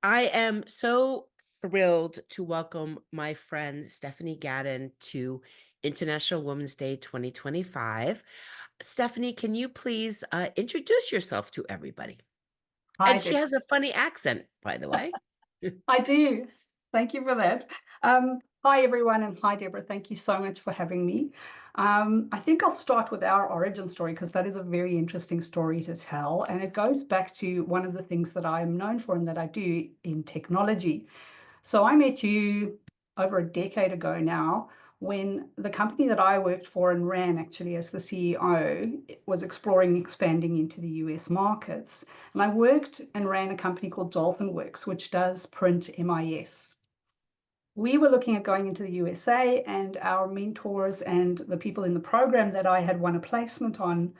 I am so thrilled to welcome my friend Stephanie Gaddin to International Women's Day 2025. Stephanie, can you please introduce yourself to everybody? Hi, And she Deborah. has a funny accent, by the way. I do. Thank you for that. Hi, everyone, and hi, Deborah. Thank you so much for having me. I think I'll start with our origin story because that is a very interesting story to tell. And it goes back to one of the things that I'm known for and that I do in technology. So I met you over a decade ago now when the company that I worked for and ran actually as the CEO was exploring expanding into the US markets. And I worked and ran a company called Dolphin Works, which does print MIS. We were looking at going into the USA, and our mentors and the people in the program that I had won a placement on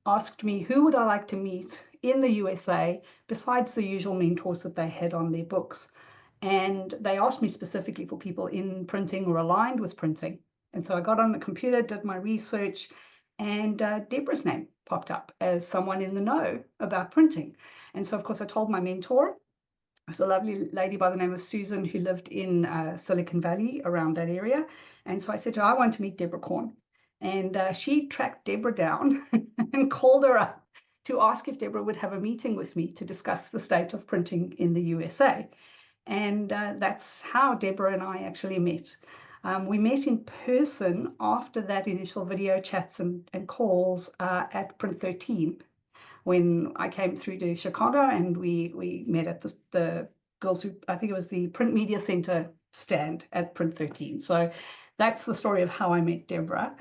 asked me who would I like to meet in the USA besides the usual mentors that they had on their books. And they asked me specifically for people in printing or aligned with printing. And so I got on the computer, did my research, and Deborah's name popped up as someone in the know about printing. And so, of course, I told my mentor. It was a lovely lady by the name of Susan who lived in Silicon Valley around that area. And so I said to her, I want to meet Deborah Korn. And she tracked Deborah down and called her up to ask if Deborah would have a meeting with me to discuss the state of printing in the USA. And that's how Deborah and I actually met. We met in person after that initial video chats and calls at Print 13 when I came through to Chicago, and we met at the Girls Who, I think it was the Print Media Center stand at Print 13. So that's the story of how I met Deborah.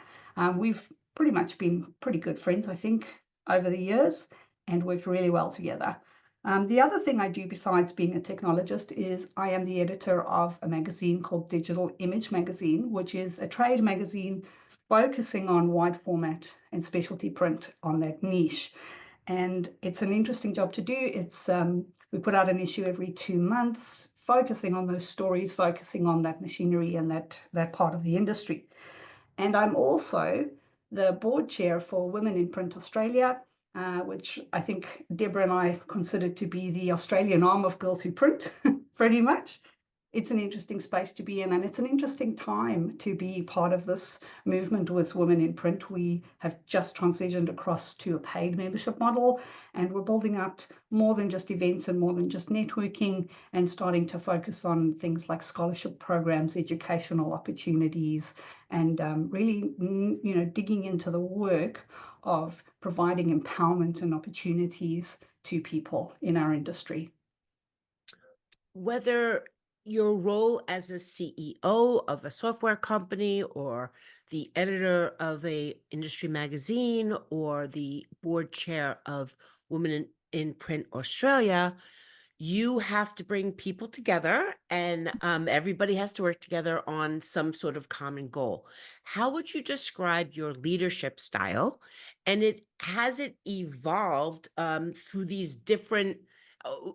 We've pretty much been pretty good friends, I think, over the years and worked really well together. The other thing I do besides being a technologist is I am the editor of a magazine called Digital Image Magazine, which is a trade magazine focusing on wide format and specialty print on that niche. And it's an interesting job to do. It's we put out an issue every 2 months, focusing on those stories, focusing on that machinery and that part of the industry. And I'm also the board chair for Women in Print Australia, which I think Deborah and I consider to be the Australian arm of Girls Who Print, pretty much. It's an interesting space to be in, and it's an interesting time to be part of this movement with Women in Print. We have just transitioned across to a paid membership model, and we're building out more than just events and more than just networking, and starting to focus on things like scholarship programs, educational opportunities, and really, digging into the work of providing empowerment and opportunities to people in our industry. Whether your role as a CEO of a software company or the editor of a industry magazine or the board chair of Women in Print Australia, you have to bring people together and everybody has to work together on some sort of common goal. How would you describe your leadership style? And has it evolved through these different,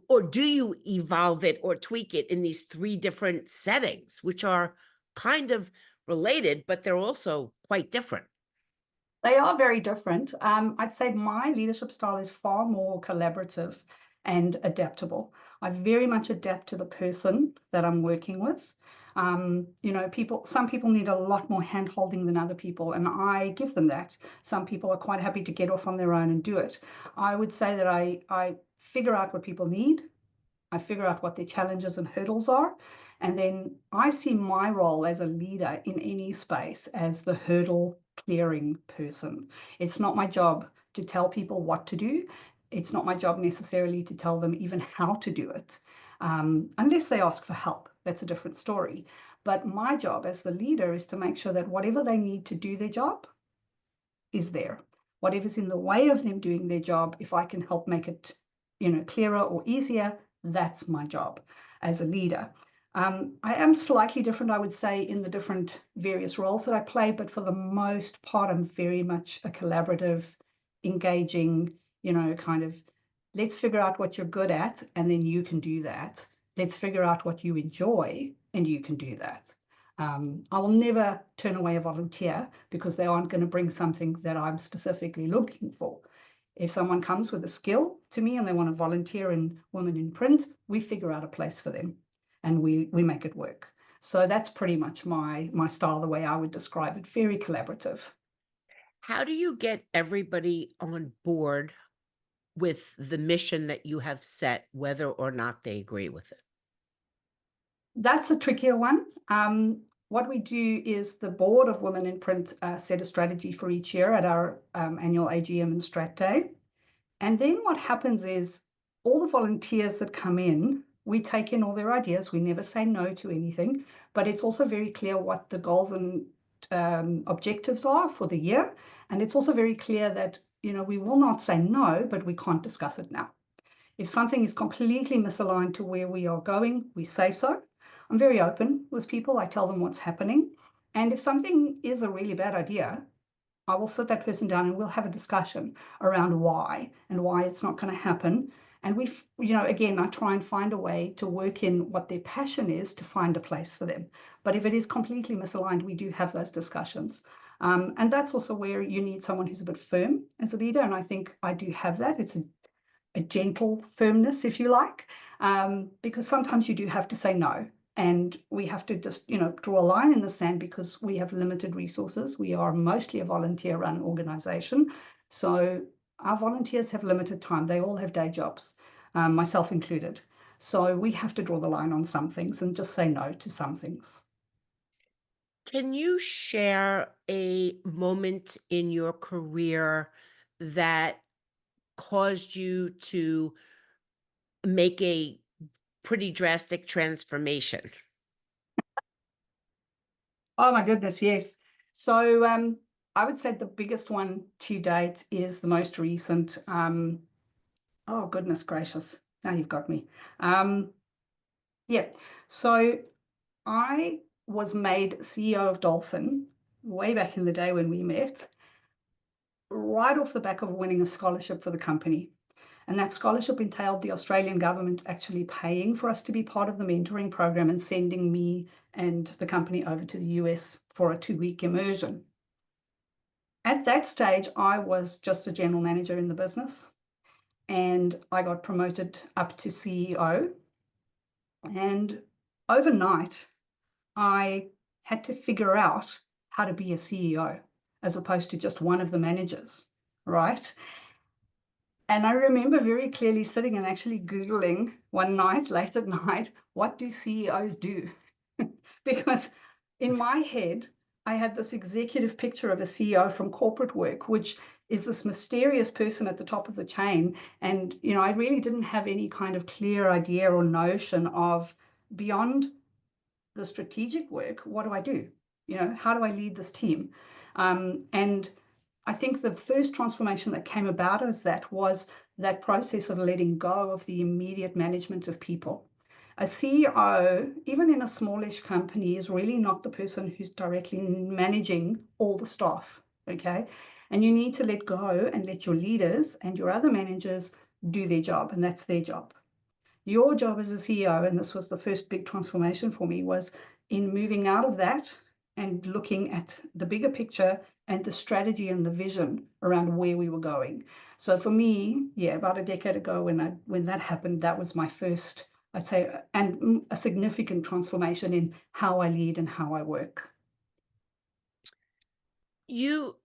or do you evolve it or tweak it in these three different settings, which are kind of related, but they're also quite different? They are very different. I'd say my leadership style is far more collaborative and adaptable. I very much adapt to the person that I'm working with. Some people need a lot more hand holding than other people, and I give them that. Some people are quite happy to get off on their own and do it. I would say that I figure out what people need. I figure out what their challenges and hurdles are. And then I see my role as a leader in any space as the hurdle clearing person. It's not my job to tell people what to do. It's not my job necessarily to tell them even how to do it, unless they ask for help. That's a different story. But my job as the leader is to make sure that whatever they need to do their job is there. Whatever's in the way of them doing their job, if I can help make it, clearer or easier, that's my job as a leader. I am slightly different, I would say, in the different various roles that I play, but for the most part, I'm very much a collaborative, engaging, kind of let's figure out what you're good at, and then you can do that. Let's figure out what you enjoy, and you can do that. I will never turn away a volunteer because they aren't going to bring something that I'm specifically looking for. If someone comes with a skill to me and they want to volunteer in Women in Print, we figure out a place for them and we make it work. So that's pretty much my style, the way I would describe it, very collaborative. How do you get everybody on board with the mission that you have set, whether or not they agree with it? That's a trickier one. What we do is the board of Women in Print set a strategy for each year at our annual AGM and Strat Day. And then what happens is all the volunteers that come in, we take in all their ideas. We never say no to anything, but it's also very clear what the goals and objectives are for the year. And it's also very clear that, we will not say no, but we can't discuss it now. If something is completely misaligned to where we are going, we say so. I'm very open with people. I tell them what's happening. And if something is a really bad idea, I will sit that person down and we'll have a discussion around why and why it's not going to happen. And again, I try and find a way to work in what their passion is to find a place for them. But if it is completely misaligned, we do have those discussions. And that's also where you need someone who's a bit firm as a leader. And I think I do have that. It's a gentle firmness, if you like, because sometimes you do have to say no. And we have to just, draw a line in the sand because we have limited resources. We are mostly a volunteer-run organization. So our volunteers have limited time. They all have day jobs, myself included. So we have to draw the line on some things and just say no to some things. Can you share a moment in your career that caused you to make a pretty drastic transformation? Oh my goodness, yes. So I would say the biggest one to date is the most recent. Oh, goodness gracious. Now you've got me. Um, yeah. So I was made CEO of Dolphin way back in the day when we met, right off the back of winning a scholarship for the company. And that scholarship entailed the Australian government actually paying for us to be part of the mentoring program and sending me and the company over to the US for a 2-week immersion. At that stage, I was just a general manager in the business and I got promoted up to CEO. And overnight, I had to figure out how to be a CEO as opposed to just one of the managers, right? And I remember very clearly sitting and actually Googling one night, late at night, what do CEOs do? Because in my head, I had this executive picture of a CEO from corporate work, which is this mysterious person at the top of the chain. And, I really didn't have any kind of clear idea or notion of beyond the strategic work, what do I do? How do I lead this team? And I think the first transformation that came about as that was that process of letting go of the immediate management of people. A CEO, even in a smallish company, is really not the person who's directly managing all the staff. Okay. And you need to let go and let your leaders and your other managers do their job, and that's their job. Your job as a CEO, and this was the first big transformation for me, was in moving out of that and looking at the bigger picture and the strategy and the vision around where we were going. So for me, yeah, about a decade ago when that happened, that was my first, I'd say, and a significant transformation in how I lead and how I work. You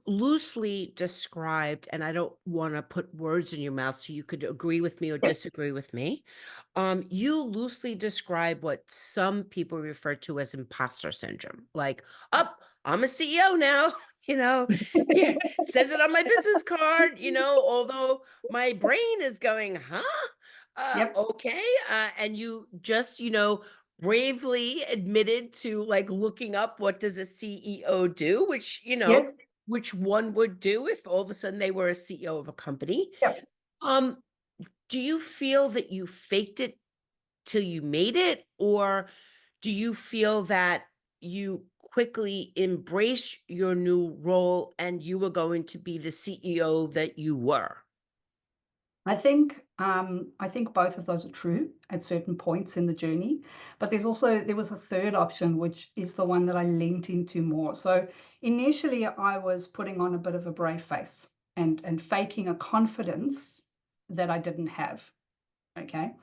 loosely described, and I don't want to put words in your mouth so you could agree with me or Yep, disagree with me. You loosely describe what some people refer to as imposter syndrome. Like, up, I'm a CEO now, yeah, says it on my business card, although my brain is going, huh? yep, Okay. And you just, bravely admitted to, like, looking up what does a CEO do, which, yes, which one would do if all of a sudden they were a CEO of a company. yep. Um, do you feel that you faked it till you made it, or do you feel that you quickly embrace your new role and you were going to be the CEO that you were? I think both of those are true at certain points in the journey, but there was a third option, which is the one that I leaned into more. So initially, I was putting on a bit of a brave face. and faking a confidence that I didn't have. Okay.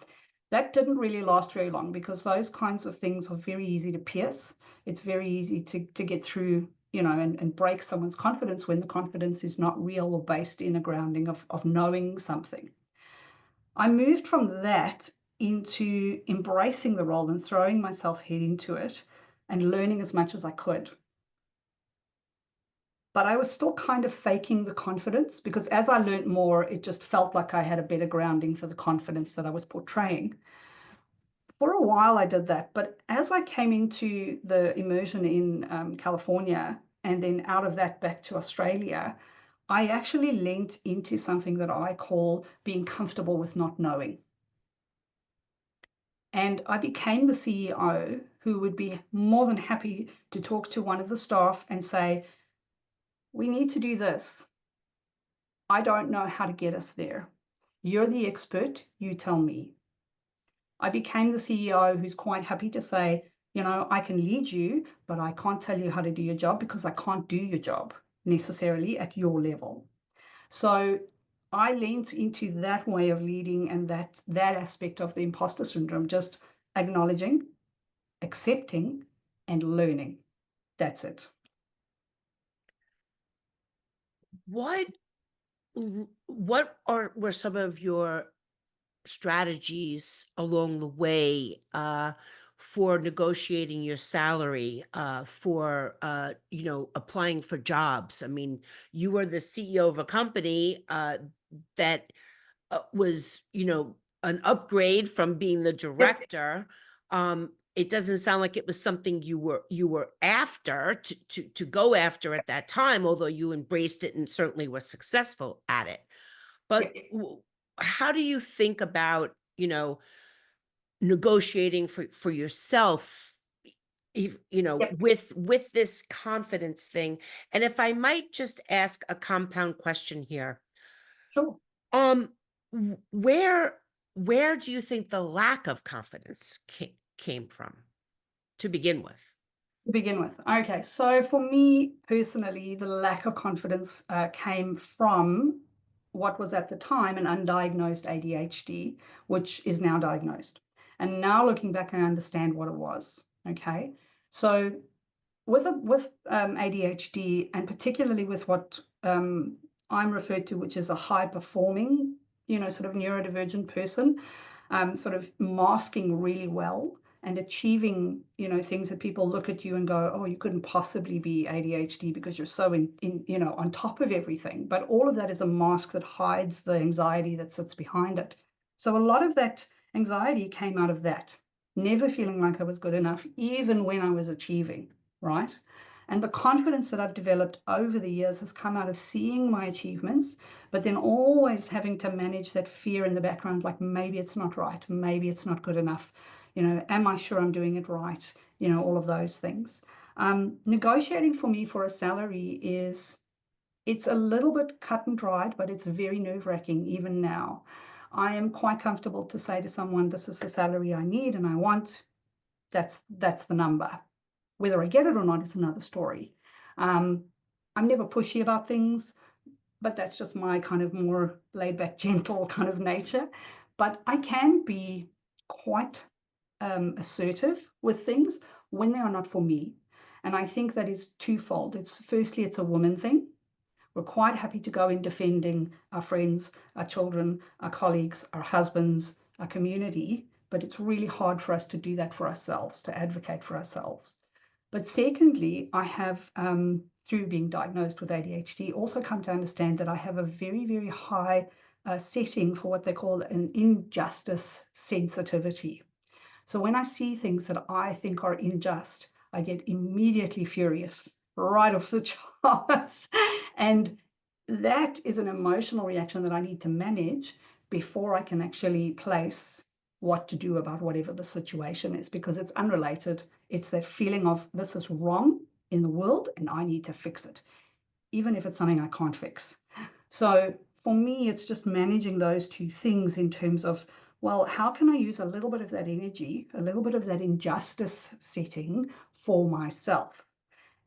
That didn't really last very long because those kinds of things are very easy to pierce. It's very easy to get through, and break someone's confidence when the confidence is not real or based in a grounding of knowing something. I moved from that into embracing the role and throwing myself head into it and learning as much as I could. But I was still kind of faking the confidence because as I learned more, it just felt like I had a better grounding for the confidence that I was portraying. For a while, I did that. But as I came into the immersion in California and then out of that back to Australia, I actually leaned into something that I call being comfortable with not knowing. And I became the CEO who would be more than happy to talk to one of the staff and say, we need to do this. I don't know how to get us there. You're the expert, you tell me. I became the CEO who's quite happy to say, I can lead you, but I can't tell you how to do your job because I can't do your job necessarily at your level. So I leaned into that way of leading and that aspect of the imposter syndrome, just acknowledging, accepting, and learning. That's it. What what were some of your strategies along the way for negotiating your salary, for applying for jobs? I mean, you were the CEO of a company that was, an upgrade from being the Yep. director. It doesn't sound like it was something you were after to go after at that time, although you embraced it and certainly were successful at it. But Yep. how do you think about, negotiating for yourself, Yep. with this confidence thing? And if I might just ask a compound question here, Sure. um, where do you think the lack of confidence came from to begin with? To begin with. Okay, so for me personally, the lack of confidence came from what was at the time an undiagnosed ADHD, which is now diagnosed. And now looking back, I understand what it was. Okay, so with ADHD, and particularly with what I'm referred to, which is a high performing, sort of neurodivergent person, sort of masking really well and achieving, things that people look at you and go, oh, you couldn't possibly be ADHD because you're so on top of everything. But all of that is a mask that hides the anxiety that sits behind it. So a lot of that anxiety came out of that, never feeling like I was good enough, even when I was achieving, right? And the confidence that I've developed over the years has come out of seeing my achievements, but then always having to manage that fear in the background, like maybe it's not right, maybe it's not good enough, am I sure I'm doing it right? All of those things. Negotiating for me for a salary it's a little bit cut and dried, but it's very nerve-wracking even now. I am quite comfortable to say to someone, this is the salary I need and I want. That's the number. Whether I get it or not is another story. Um, I'm never pushy about things, but that's just my kind of more laid back, gentle kind of nature. But I can be quite assertive with things when they are not for me. And I think that is twofold. Firstly, it's a woman thing. We're quite happy to go in defending our friends, our children, our colleagues, our husbands, our community, but it's really hard for us to do that for ourselves, to advocate for ourselves. But secondly, I have, through being diagnosed with ADHD, also come to understand that I have a very, very high setting for what they call an injustice sensitivity. So when I see things that I think are unjust, I get immediately furious right off the charts. And that is an emotional reaction that I need to manage before I can actually place what to do about whatever the situation is, because it's unrelated. It's that feeling of this is wrong in the world and I need to fix it, even if it's something I can't fix. So for me, it's just managing those two things in terms of, well, how can I use a little bit of that energy, a little bit of that injustice setting for myself?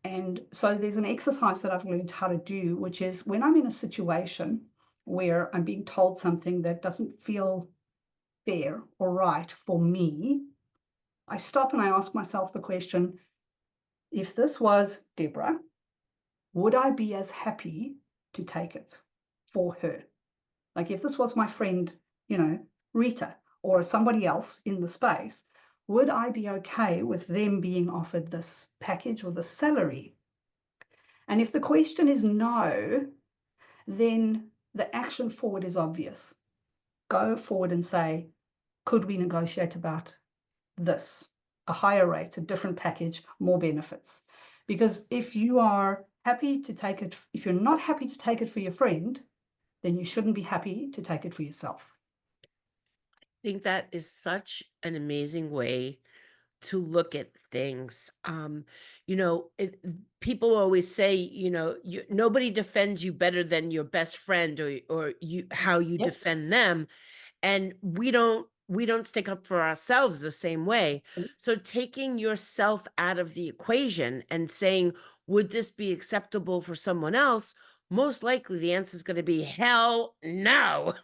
And so there's an exercise that I've learned how to do, which is when I'm in a situation where I'm being told something that doesn't feel fair or right for me, I stop and I ask myself the question, if this was Deborah, would I be as happy to take it for her? Like if this was my friend, you know, Rita or somebody else in the space, would I be okay with them being offered this package or this salary? And if the question is no, then the action forward is obvious. Go forward and say, could we negotiate about this? A higher rate, a different package, more benefits. Because if you are happy to take it, if you're not happy to take it for your friend, then you shouldn't be happy to take it for yourself. I think that is such an amazing way to look at things. People always say, nobody defends you better than your best friend, or you how you Yep. defend them, and we don't stick up for ourselves the same way. So taking yourself out of the equation and saying, would this be acceptable for someone else? Most likely the answer is going to be hell no.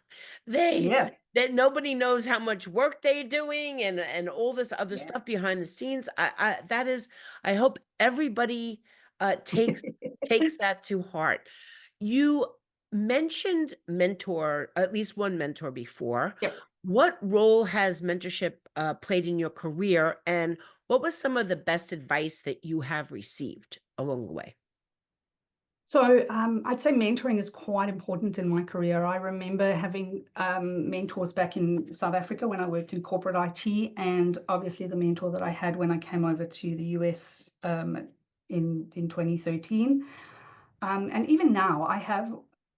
They Yes. that nobody knows how much work they're doing, and all this other Yeah. stuff behind the scenes. I hope everybody takes that to heart. You mentioned mentor, at least one mentor before. Yep. What role has mentorship played in your career, and what was some of the best advice that you have received along the way? So I'd say mentoring is quite important in my career. I remember having mentors back in South Africa when I worked in corporate IT, and obviously the mentor that I had when I came over to the US in 2013. And even now, I have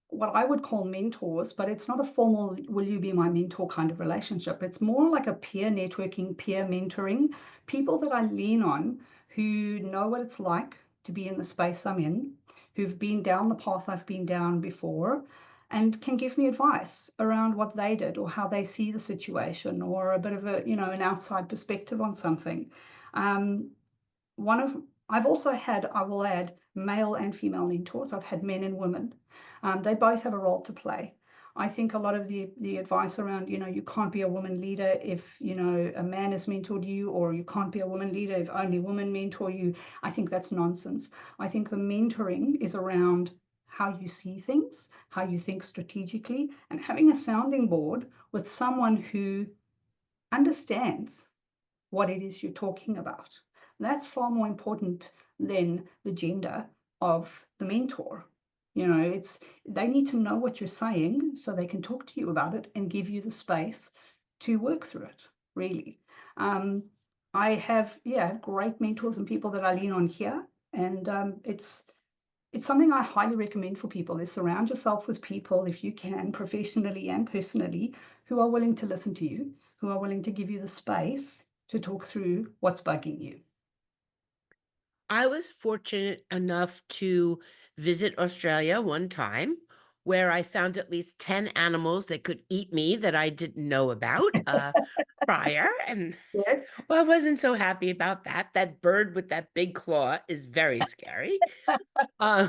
what I would call mentors, but it's not a formal, will you be my mentor kind of relationship. It's more like a peer networking, peer mentoring, people that I lean on who know what it's like to be in the space I'm in, who've been down the path I've been down before, and can give me advice around what they did or how they see the situation or a bit of a, an outside perspective on something. Um, one of I've also had, I will add, male and female mentors. I've had men and women. They both have a role to play. I think a lot of the advice around, you can't be a woman leader if, a man has mentored you, or you can't be a woman leader if only women mentor you. I think that's nonsense. I think the mentoring is around how you see things, how you think strategically, and having a sounding board with someone who understands what it is you're talking about. That's far more important than the gender of the mentor. It's they need to know what you're saying so they can talk to you about it and give you the space to work through it, really. Um, I have, yeah, great mentors and people that I lean on here. And it's something I highly recommend for people is surround yourself with people, if you can, professionally and personally, who are willing to listen to you, who are willing to give you the space to talk through what's bugging you. I was fortunate enough to visit Australia one time, where I found at least 10 animals that could eat me that I didn't know about prior. And Yeah. well, I wasn't so happy about that. That bird with that big claw is very scary. Uh,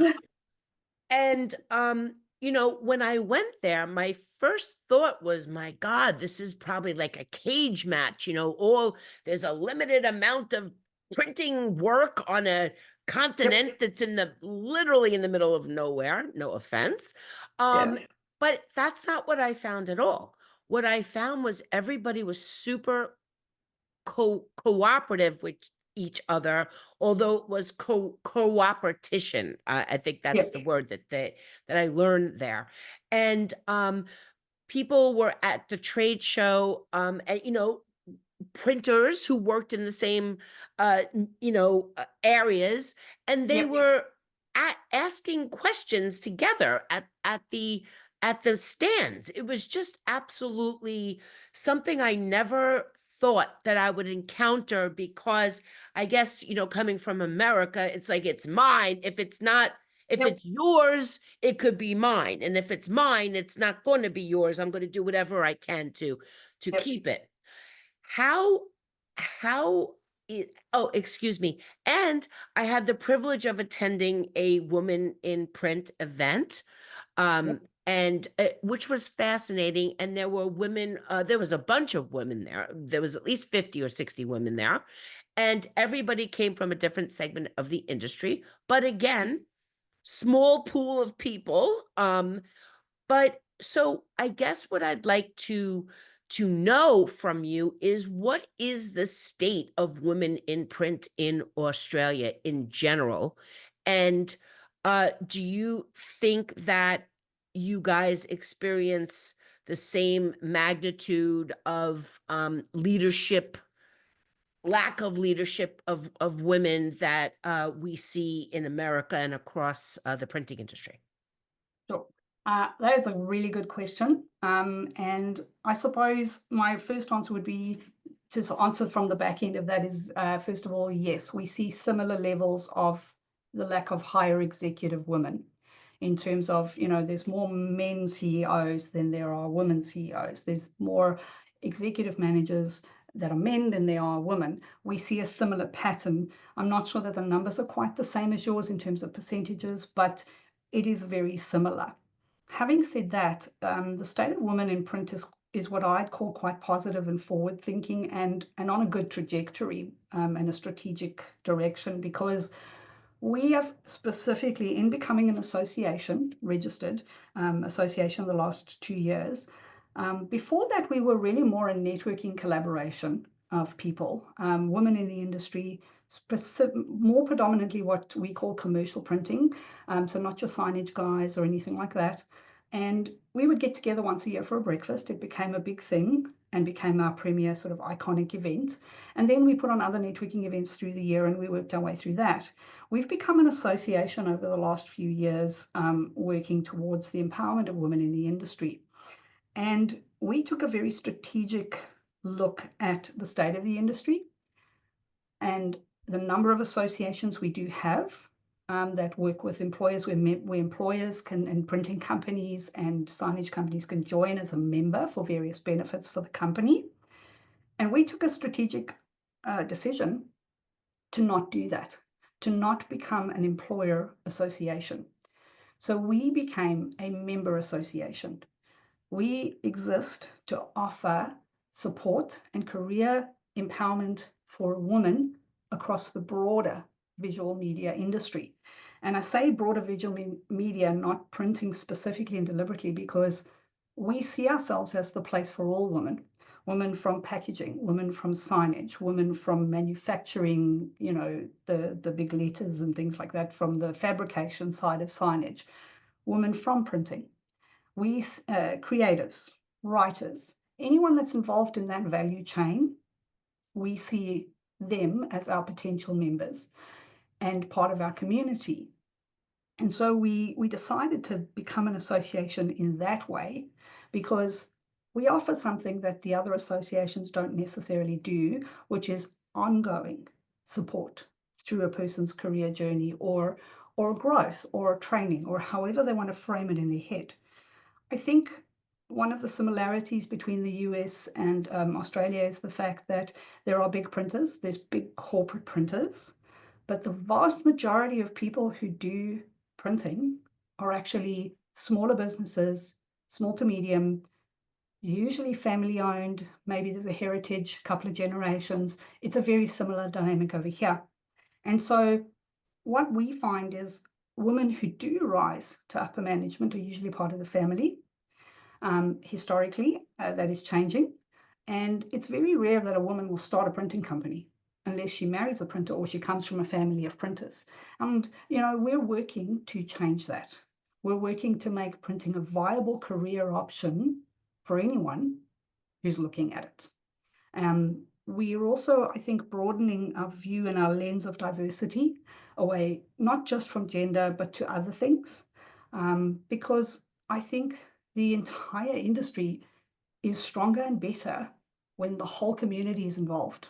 when I went there, my first thought was, my God, this is probably like a cage match, all there's a limited amount of printing work on a Yep. continent that's literally in the middle of nowhere, no offense. Yeah. But that's not what I found at all. What I found was everybody was super cooperative with each other, although it was cooperation. I think that's Yep. the word that I learned there. And people were at the trade show, and printers who worked in the same areas, and they Yep. were asking questions together at the stands. It was just absolutely something I never thought that I would encounter, because I guess, coming from America, it's like, it's mine. If Yep. it's yours, it could be mine. And if it's mine, it's not going to be yours. I'm going to do whatever I can to Yep. keep it. How how Oh, excuse me. And I had the privilege of attending a woman in print event, Yep. and which was fascinating. And there were women. There was a bunch of women there. There was at least 50 or 60 women there, and everybody came from a different segment of the industry. But again, small pool of people. But so I guess what I'd like to know from you is what is the state of women in print in Australia in general? And do you think that you guys experience the same magnitude of leadership, lack of leadership of women that we see in America and across the printing industry? Sure. That is a really good question. And I suppose my first answer would be to answer from the back end of that is, first of all, yes, we see similar levels of the lack of higher executive women in terms of, there's more men CEOs than there are women CEOs. There's more executive managers that are men than there are women. We see a similar pattern. I'm not sure that the numbers are quite the same as yours in terms of percentages, but it is very similar. Having said that, the state of women in print is what I'd call quite positive and forward thinking and on a good trajectory and a strategic direction, because we have specifically, in becoming an association, registered association the last 2 years. Before that, we were really more a networking collaboration of people, women in the industry, more predominantly what we call commercial printing, so not your signage guys or anything like that. And we would get together once a year for a breakfast. It became a big thing and became our premier sort of iconic event. And then we put on other networking events through the year and we worked our way through that. We've become an association over the last few years, working towards the empowerment of women in the industry. And we took a very strategic look at the state of the industry and the number of associations we do have, that work with employers, where employers can, and printing companies and signage companies can join as a member for various benefits for the company. And we took a strategic decision to not do that, to not become an employer association. So we became a member association. We exist to offer support and career empowerment for women across the broader visual media industry. And I say broader visual media, not printing specifically and deliberately, because we see ourselves as the place for all women. Women from packaging, women from signage, women from manufacturing, the big letters and things like that, from the fabrication side of signage, women from printing. We, creatives, writers, anyone that's involved in that value chain, we see them as our potential members and part of our community. And so we decided to become an association in that way, because we offer something that the other associations don't necessarily do, which is ongoing support through a person's career journey or growth or training, or however they want to frame it in their head. I think one of the similarities between the US and Australia is the fact that there are big printers, there's big corporate printers, but the vast majority of people who do printing are actually smaller businesses, small to medium, usually family owned. Maybe there's a heritage, couple of generations. It's a very similar dynamic over here. And so what we find is women who do rise to upper management are usually part of the family. Historically, that is changing. And it's very rare that a woman will start a printing company unless she marries a printer or she comes from a family of printers. And, we're working to change that. We're working to make printing a viable career option for anyone who's looking at it. We are also, I think, broadening our view and our lens of diversity away, not just from gender, but to other things. Because I think the entire industry is stronger and better when the whole community is involved.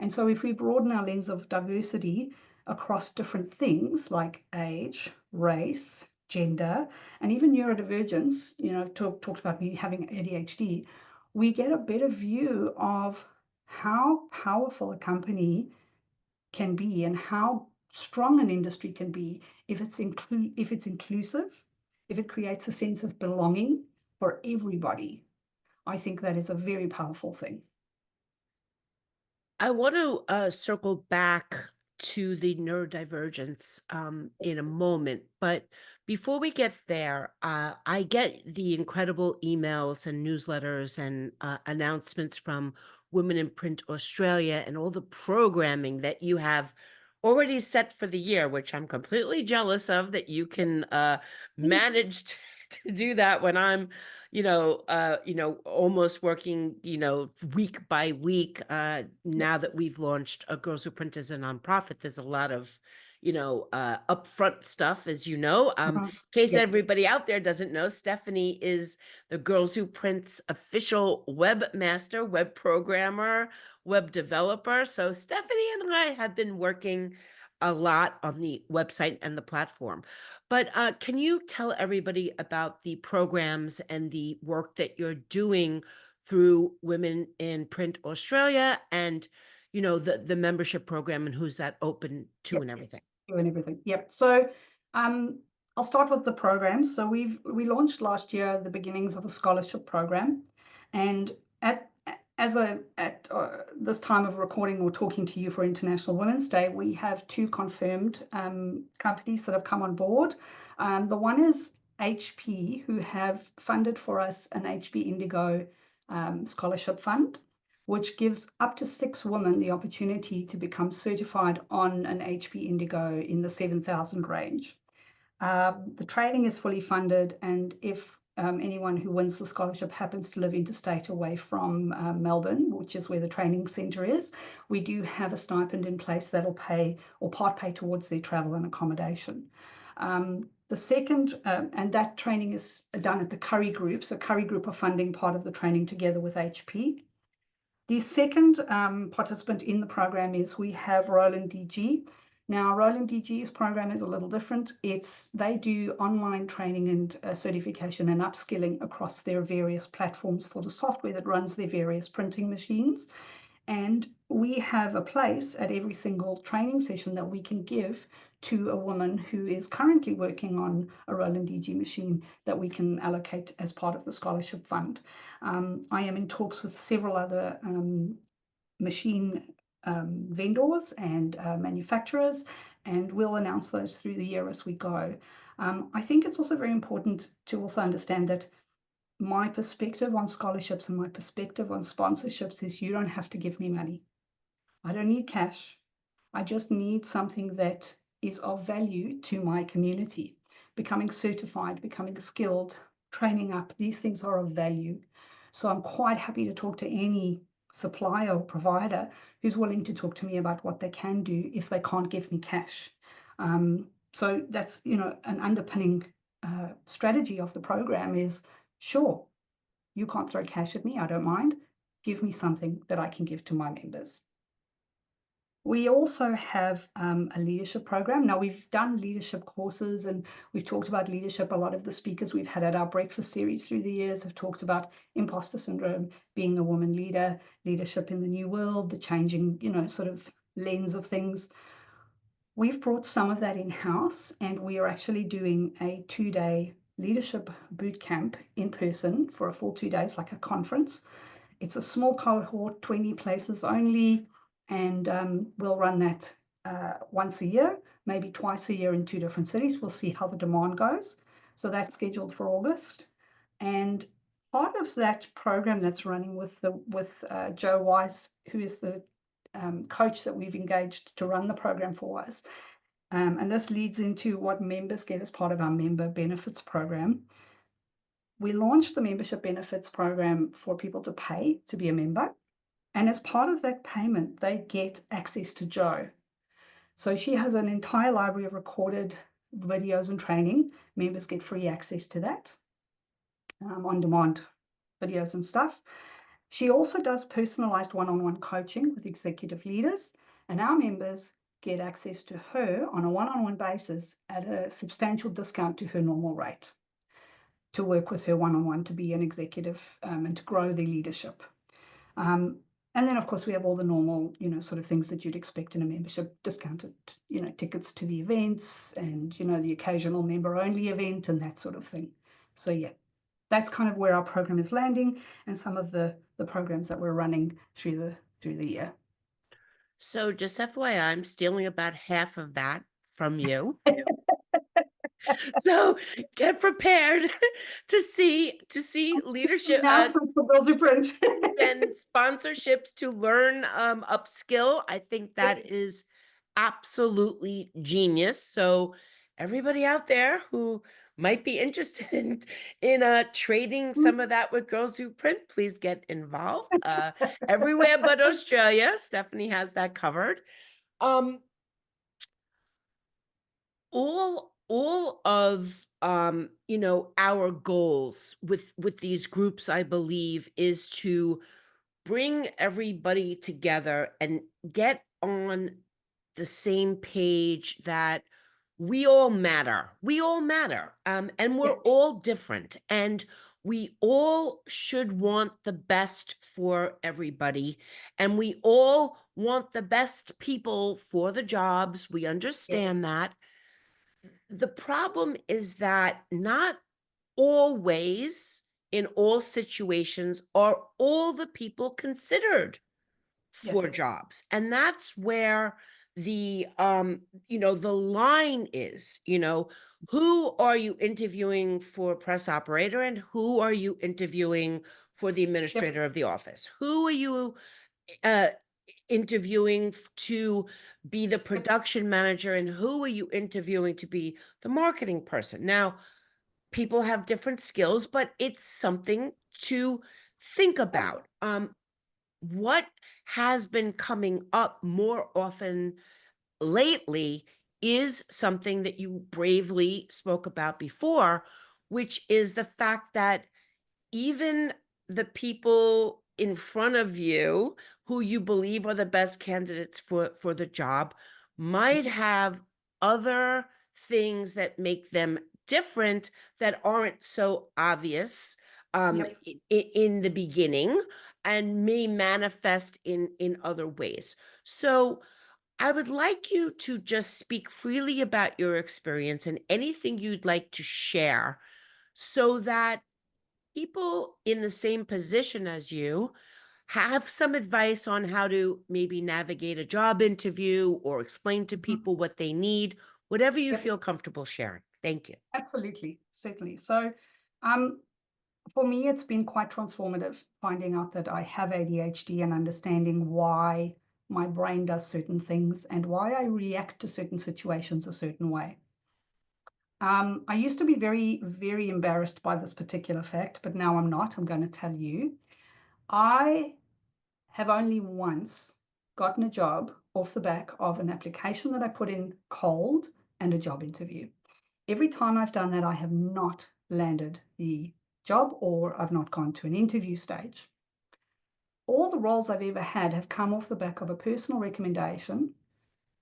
And so if we broaden our lens of diversity across different things like age, race, gender, and even neurodivergence, talked about me having ADHD, we get a better view of how powerful a company can be and how strong an industry can be if if it's inclusive, if it creates a sense of belonging for everybody. I think that is a very powerful thing. I want to circle back to the neurodivergence in a moment, but before we get there, I get the incredible emails and newsletters and announcements from Women in Print Australia and all the programming that you have already set for the year, which I'm completely jealous of that you can manage to do that when I'm almost working, week by week. Yeah. Now that we've launched a Girls Who Print as a nonprofit, there's a lot of, upfront stuff, as you know. Uh-huh. In case Yeah. everybody out there doesn't know, Stephanie is the Girls Who Print's official webmaster, web programmer, web developer. So Stephanie and I have been working a lot on the website and the platform. But can you tell everybody about the programs and the work that you're doing through Women in Print Australia and, the membership program and who's that open to Yep. and everything? And everything. Yep. So um, I'll start with the programs. So we launched last year the beginnings of a scholarship program, and at this time of recording or talking to you for International Women's Day, we have two confirmed companies that have come on board. The one is HP, who have funded for us an HP Indigo scholarship fund, which gives up to 6 women the opportunity to become certified on an HP Indigo in the 7,000 range. The training is fully funded, and if anyone who wins the scholarship happens to live interstate away from Melbourne, which is where the training centre is, we do have a stipend in place that'll pay or part pay towards their travel and accommodation. The second, and that training is done at the Curry Group. So Curry Group are funding part of the training together with HP. The second participant in the program is we have Roland DG. Now, Roland DG's program is a little different. They do online training and certification and upskilling across their various platforms for the software that runs their various printing machines. And we have a place at every single training session that we can give to a woman who is currently working on a Roland DG machine that we can allocate as part of the scholarship fund. I am in talks with several other machine vendors and manufacturers, and we'll announce those through the year as we go. I think it's also very important to also understand that my perspective on scholarships and my perspective on sponsorships is you don't have to give me money. I don't need cash. I just need something that is of value to my community. Becoming certified, becoming skilled, training up, these things are of value. So I'm quite happy to talk to any supplier or provider who's willing to talk to me about what they can do if they can't give me cash. So that's, an underpinning strategy of the program is, sure, you can't throw cash at me, I don't mind. Give me something that I can give to my members. We also have a leadership program. Now, we've done leadership courses and we've talked about leadership. A lot of the speakers we've had at our breakfast series through the years have talked about imposter syndrome, being a woman leader, leadership in the new world, the changing, sort of lens of things. We've brought some of that in-house, and we are actually doing a 2-day leadership boot camp in person for a full 2 days, like a conference. It's a small cohort, 20 places only, and we'll run that once a year, maybe twice a year in 2 different cities. We'll see how the demand goes. So that's scheduled for August. And part of that program that's running with Joe Weiss, who is the coach that we've engaged to run the program for us. And this leads into what members get as part of our member benefits program. We launched the membership benefits program for people to pay to be a member. And as part of that payment, they get access to Joe. So she has an entire library of recorded videos and training. Members get free access to that, on-demand videos and stuff. She also does personalized one-on-one coaching with executive leaders, and our members get access to her on a one-on-one basis at a substantial discount to her normal rate to work with her one-on-one to be an executive and to grow their leadership. And then, of course, we have all the normal, sort of things that you'd expect in a membership, discounted, tickets to the events and, the occasional member only event and that sort of thing. So yeah, that's kind of where our program is landing and some of the programs that we're running through the year. So just FYI, I'm stealing about half of that from you. So get prepared to see leadership Announcement for Girls Who Print. and sponsorships to learn upskill. I think that Yep. is absolutely genius. So everybody out there who might be interested in trading some of that with Girls Who Print, please get involved. Everywhere but Australia, Stephanie has that covered. Um, all of our goals with these groups, I believe, is to bring everybody together and get on the same page that we all matter. We all matter. And we're Yep. all different. And we all should want the best for everybody. And we all want the best people for the jobs. We Yes. understand that. The problem is that not always in all situations are all the people considered for Yes. jobs. And that's where the line is, who are you interviewing for press operator and who are you interviewing for the Yep. administrator of the office? Who are you uh interviewing to be the Yep. production manager and who are you interviewing to be the marketing person? Now, people have different skills, but it's something to think Yep. about. What has been coming up more often lately is something that you bravely spoke about before, which is the fact that even the people in front of you who you believe are the best candidates for the job might have other things that make them different that aren't so obvious Yep. in the beginning and may manifest in other ways. So I would like you to just speak freely about your experience and anything you'd like to share so that people in the same position as you have some advice on how to maybe navigate a job interview or explain to Mhm. people what they need, whatever you Yep. feel comfortable sharing. Thank you. Absolutely. Certainly. So, um, for me, it's been quite transformative finding out that I have ADHD and understanding why my brain does certain things and why I react to certain situations a certain way. I used to be very, very embarrassed by this particular fact, but now I'm not. I'm going to tell you. I have only once gotten a job off the back of an application that I put in cold and a job interview. Every time I've done that, I have not landed the job or I've not gone to an interview stage. All the roles I've ever had have come off the back of a personal recommendation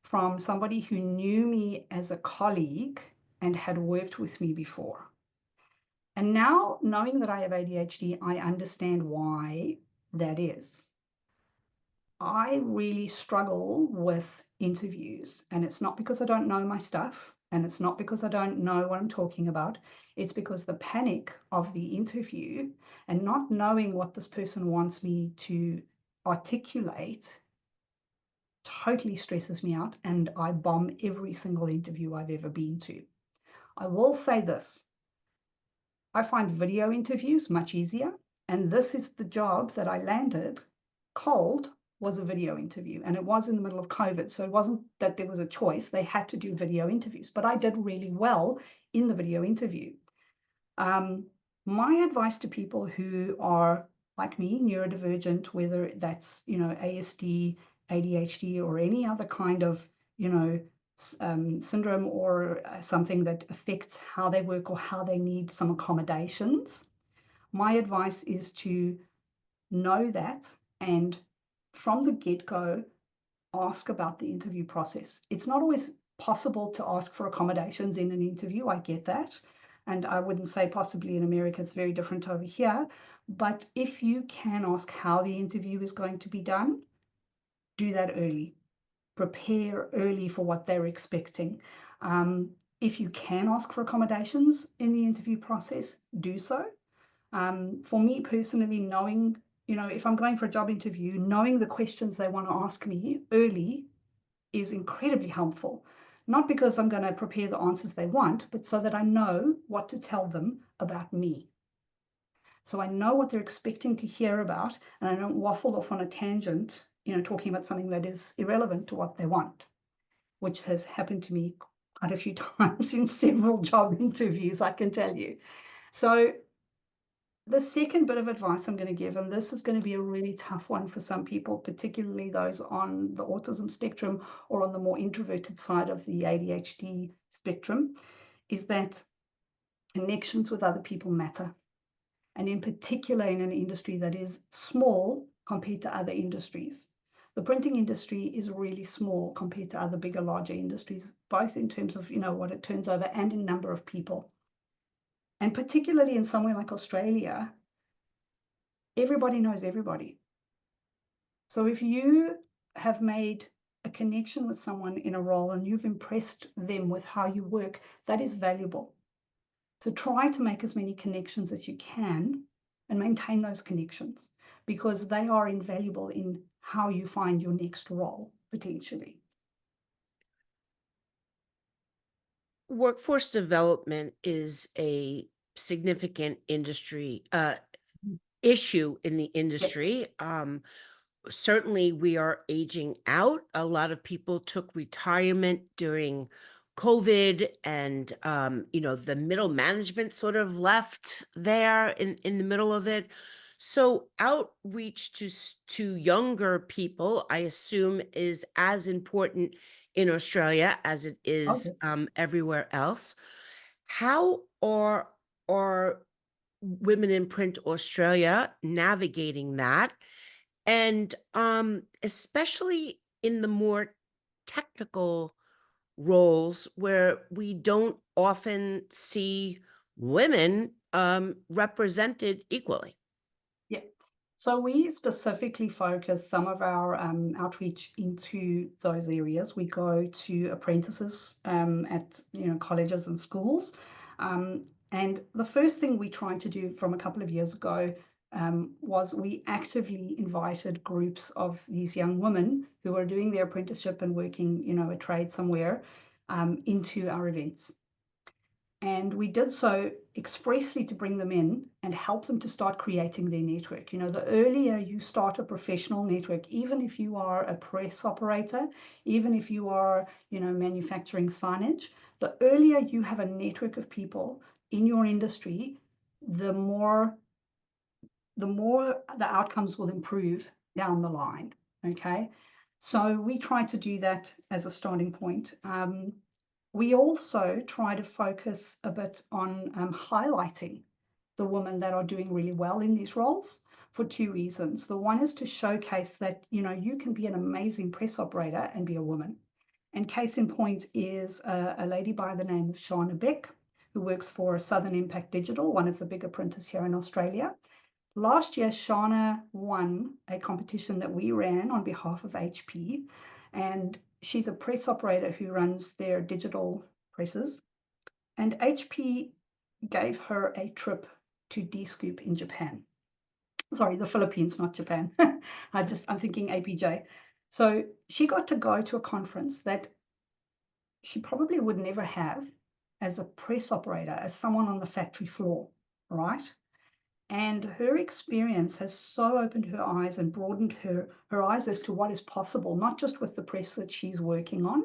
from somebody who knew me as a colleague and had worked with me before. And now, knowing that I have ADHD, I understand why that is. I really struggle with interviews, and it's not because I don't know my stuff, and it's not because I don't know what I'm talking about. It's because the panic of the interview and not knowing what this person wants me to articulate totally stresses me out, and I bomb every single interview I've ever been to. I will say this. I find video interviews much easier, and this is the job that I landed cold was a video interview, and it was in the middle of COVID, so it wasn't that there was a choice. They had to do video interviews, but I did really well in the video interview. Um, my advice to people who are like me, neurodivergent, whether that's ASD, ADHD, or any other kind of syndrome or something that affects how they work or how they need some accommodations, my advice is to know that and from the get-go ask about the interview process. It's not always possible to ask for accommodations in an interview. I get that. And I wouldn't say possibly in America, it's very different over here. But if you can ask how the interview is going to be done, do that early. Prepare early for what they're expecting. If you can ask for accommodations in the interview process, do so. For me personally, knowing, if I'm going for a job interview, knowing the questions they want to ask me early is incredibly helpful. Not because I'm going to prepare the answers they want, but so that I know what to tell them about me. So I know what they're expecting to hear about, and I don't waffle off on a tangent, talking about something that is irrelevant to what they want, which has happened to me quite a few times in several job interviews, I can tell you. So the second bit of advice I'm going to give, and this is going to be a really tough one for some people, particularly those on the autism spectrum or on the more introverted side of the ADHD spectrum, is that connections with other people matter. And in particular, in an industry that is small compared to other industries. The printing industry is really small compared to other bigger, larger industries, both in terms of what it turns over and in number of people. And particularly in somewhere like Australia, everybody knows everybody. So if you have made a connection with someone in a role and you've impressed them with how you work, that is valuable. So try to make as many connections as you can and maintain those connections, because they are invaluable in how you find your next role, potentially. Workforce development is a significant industry issue in the Yeah. industry. Certainly, we are aging out. A lot of people took retirement during COVID, and the middle management sort of left there in the middle of it. So outreach to younger people, I assume, is as important in Australia as it is Okay. everywhere else. How are Women in Print Australia navigating that? And, especially in the more technical roles where we don't often see women, represented equally. Yeah. So we specifically focus some of our outreach into those areas. We go to apprentices at colleges and schools, and the first thing we tried to do from a couple of years ago was we actively invited groups of these young women who were doing their apprenticeship and working, a trade somewhere, into our events. And we did so expressly to bring them in and help them to start creating their network. The earlier you start a professional network, even if you are a press operator, even if you are, manufacturing signage, the earlier you have a network of people in your industry, the more the outcomes will improve down the line. Okay. So we try to do that as a starting point. We also try to focus a bit on highlighting the women that are doing really well in these roles for two reasons. The one is to showcase that you can be an amazing press operator and be a woman. And case in point is a lady by the name of Shana Beck, who works for Southern Impact Digital, one of the bigger printers here in Australia. Last year, Shana won a competition that we ran on behalf of HP, and she's a press operator who runs their digital presses. And HP gave her a trip to D-Scoop in Japan. Sorry, the Philippines, not Japan. I'm thinking APJ. So she got to go to a conference that she probably would never have as a press operator, as someone on the factory floor, right? And her experience has so opened her eyes and broadened her eyes as to what is possible, not just with the press that she's working on,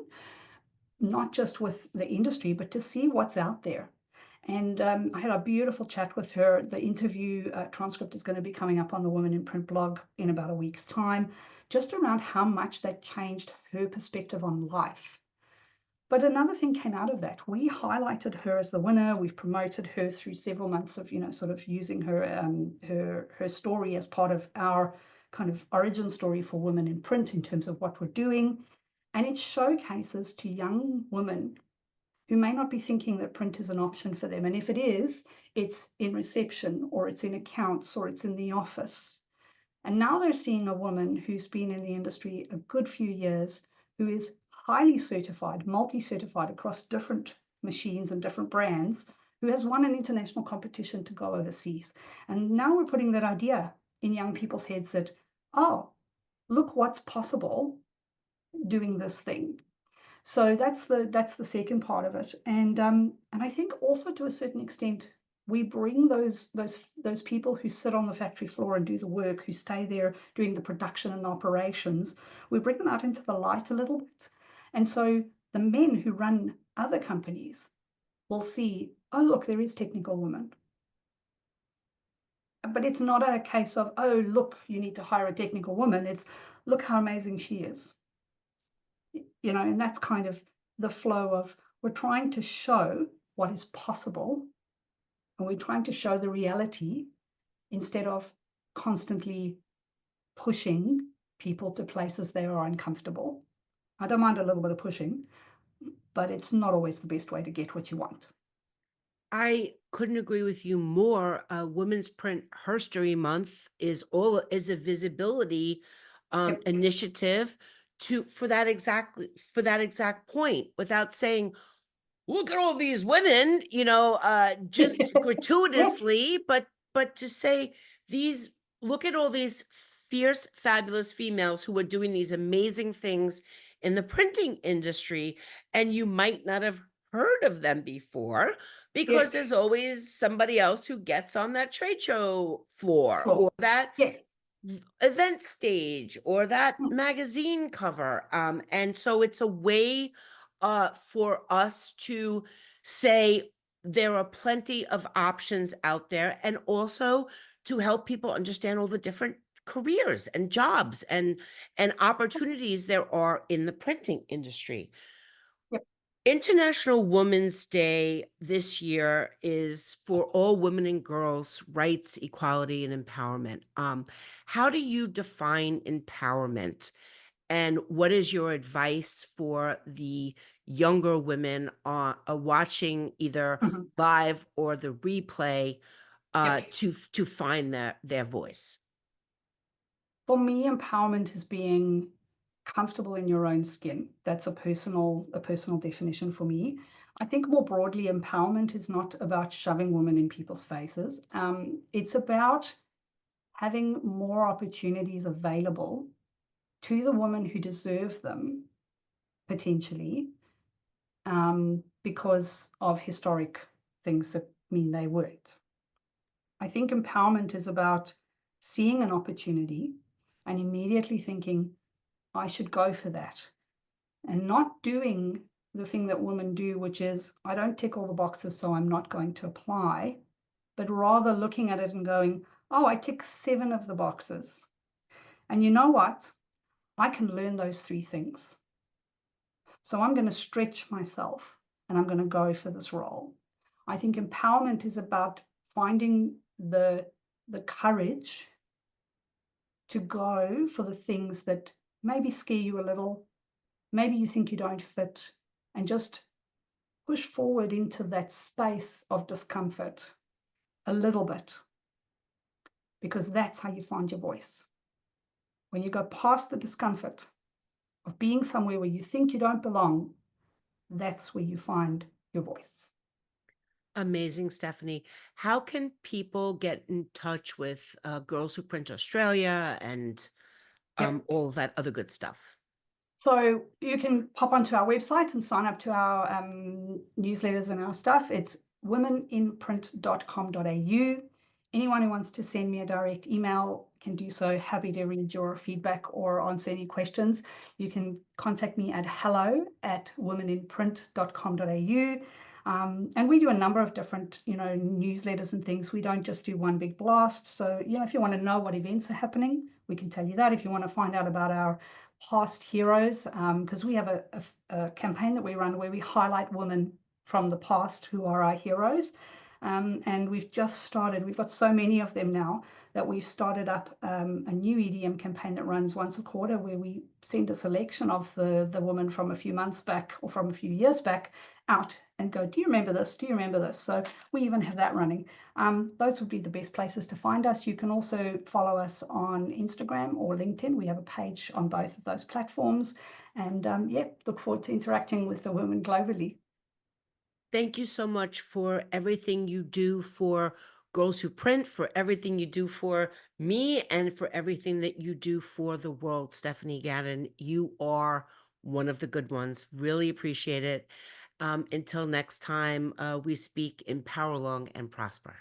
not just with the industry, but to see what's out there. And I had a beautiful chat with her. The interview transcript is going to be coming up on the Women in Print blog in about a week's time, just around how much that changed her perspective on life. But another thing came out of that. We highlighted her as the winner. We've promoted her through several months of, sort of using her her story as part of our kind of origin story for Women in Print in terms of what we're doing. And it showcases to young women who may not be thinking that print is an option for them. And if it is, it's in reception or it's in accounts or it's in the office. And now they're seeing a woman who's been in the industry a good few years, who is highly certified, multi-certified across different machines and different brands, who has won an international competition to go overseas. And now we're putting that idea in young people's heads that, oh, look what's possible doing this thing. So that's the second part of it. And I think also to a certain extent, we bring those people who sit on the factory floor and do the work, who stay there doing the production and operations, we bring them out into the light a little bit. And so the men who run other companies will see, oh, look, there is technical women. But it's not a case of, oh, look, you need to hire a technical woman. It's, look how amazing she is. And that's kind of the flow of, we're trying to show what is possible, and we're trying to show the reality instead of constantly pushing people to places they are uncomfortable. I don't mind a little bit of pushing, but it's not always the best way to get what you want. I couldn't agree with you more. Women's Print Herstory Month is a visibility Yep. initiative to for that exact point, without saying, look at all these women, just Yes. gratuitously, but to say, these look at all these fierce, fabulous females who are doing these amazing things in the printing industry, and you might not have heard of them before because Yes. there's always somebody else who gets on that trade show floor Sure. or that Yes. event stage or that Mm. magazine cover. And so it's a way for us to say there are plenty of options out there, and also to help people understand all the different careers and jobs and opportunities there are in the printing industry. Yep. International Women's Day this year is for all women and girls' rights, equality, and empowerment. How do you define empowerment? And what is your advice for the younger women watching either Mhm. live or the replay Yep. to find their voice? For me, empowerment is being comfortable in your own skin. That's a personal definition for me. I think more broadly, empowerment is not about shoving women in people's faces. It's about having more opportunities available to the women who deserve them, potentially, because of historic things that mean they weren't. I think empowerment is about seeing an opportunity and immediately thinking, I should go for that, and not doing the thing that women do, which is, I don't tick all the boxes, so I'm not going to apply, but rather looking at it and going, oh, I tick 7 of the boxes. And you know what? I can learn those 3 things. So I'm going to stretch myself and I'm going to go for this role. I think empowerment is about finding the courage to go for the things that maybe scare you a little, maybe you think you don't fit, and just push forward into that space of discomfort a little bit, because that's how you find your voice. When you go past the discomfort of being somewhere where you think you don't belong, that's where you find your voice. Amazing, Stephanie. How can people get in touch with Girls Who Print Australia and Yep. all of that other good stuff? So you can pop onto our website and sign up to our newsletters and our stuff. It's womeninprint.com.au. Anyone who wants to send me a direct email can do so. Happy to read your feedback or answer any questions. You can contact me at hello@womeninprint.com.au. And we do a number of different, newsletters and things. We don't just do one big blast. So, if you want to know what events are happening, we can tell you that. If you want to find out about our past heroes, because we have a campaign that we run where we highlight women from the past who are our heroes. And we've just started, we've got so many of them now that we've started up a new EDM campaign that runs once a quarter, where we send a selection of the woman from a few months back or from a few years back out and go, do you remember this? Do you remember this? So we even have that running. Those would be the best places to find us. You can also follow us on Instagram or LinkedIn. We have a page on both of those platforms. And yeah, look forward to interacting with the women globally. Thank you so much for everything you do for Girls Who Print, for everything you do for me, and for everything that you do for the world, Stephanie Gaddin. You are one of the good ones. Really appreciate it. Until next time, we speak, empower long and prosper.